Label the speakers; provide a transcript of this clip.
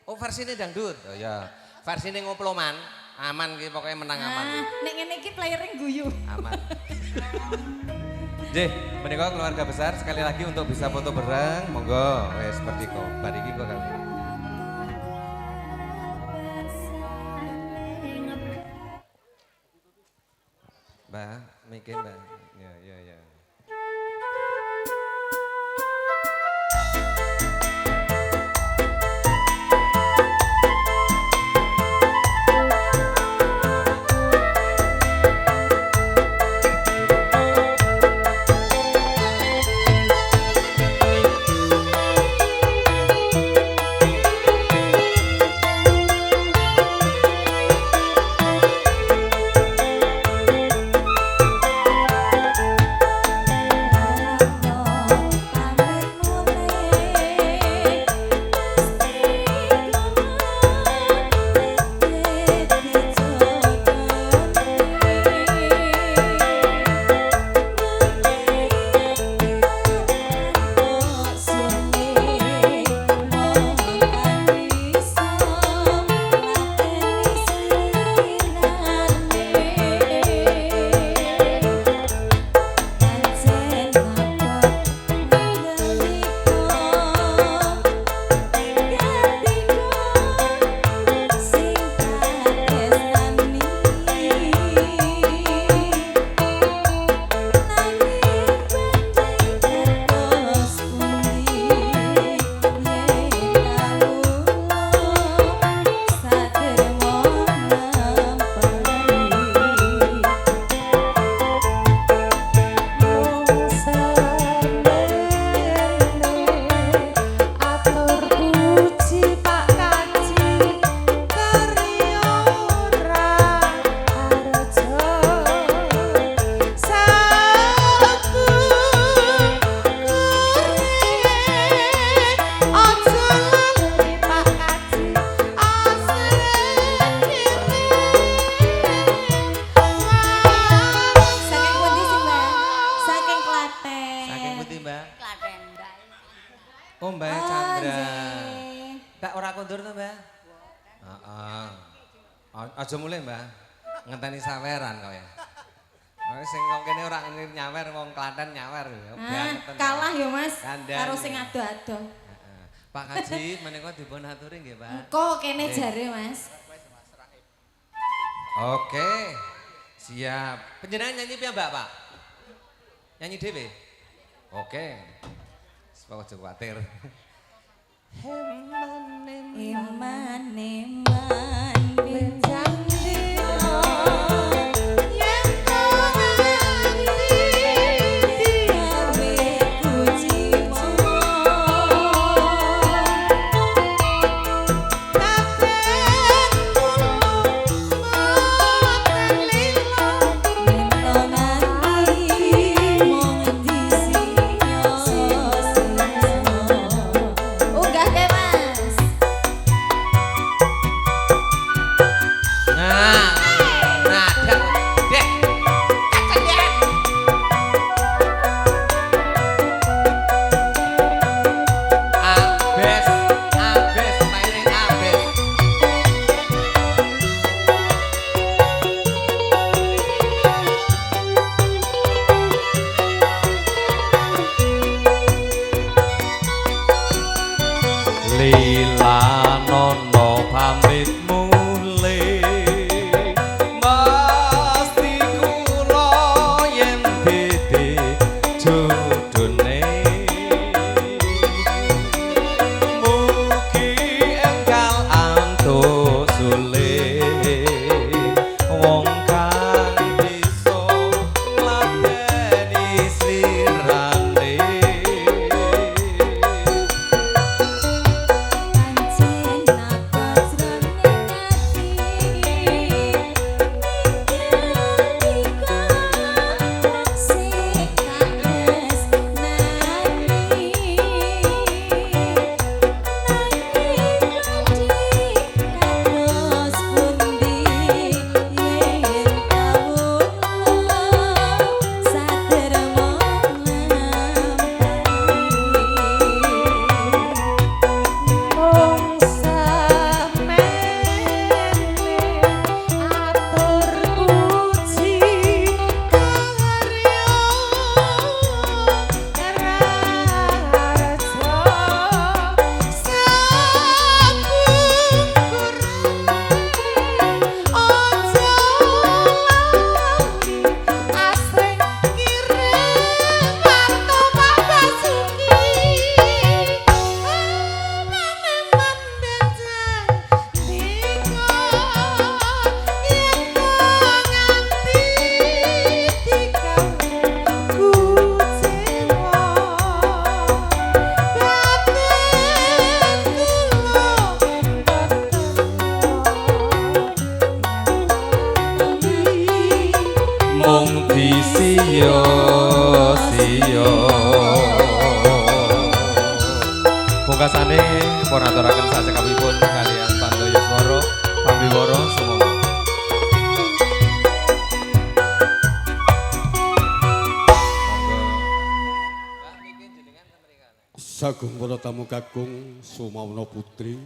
Speaker 1: Oh versine dangdut. Oh ya. Versine ngoploman. Aman ki pokoknya menang aman.
Speaker 2: Nek ngene iki playere guyu.
Speaker 1: Aman. J, menika keluarga besar sekali lagi untuk bisa foto bareng. Monggo wes seperti kok. Bariki kok kali. Mbak, mikir Mbak. Ya, ya, ya. Oh Mbak Chandra. Tak ora kondur to Mbak? Heeh. Aja mulai Mbak. Ngenteni saweran kok ya. Sing wong kene ora nyawer wong Klaten nyawer ya.
Speaker 2: Kalah ya Mas
Speaker 1: Kandhani.
Speaker 2: karo sing ado-ado.
Speaker 1: Pak Kaji menika dipun aturi nggih Pak.
Speaker 2: Engko kene jare Mas.
Speaker 1: Oke. Siap. Panjenengan nyanyi piye Mbak Pak? Nyanyi dhewe? Oke. Sepoko aja kuwatir.
Speaker 2: Eman benjang Unggah ke Mas.
Speaker 1: Pamripun kalian Pandaya Swara Pambiwara sumangga.
Speaker 3: Sagung para tamu kakung Sumawna Putri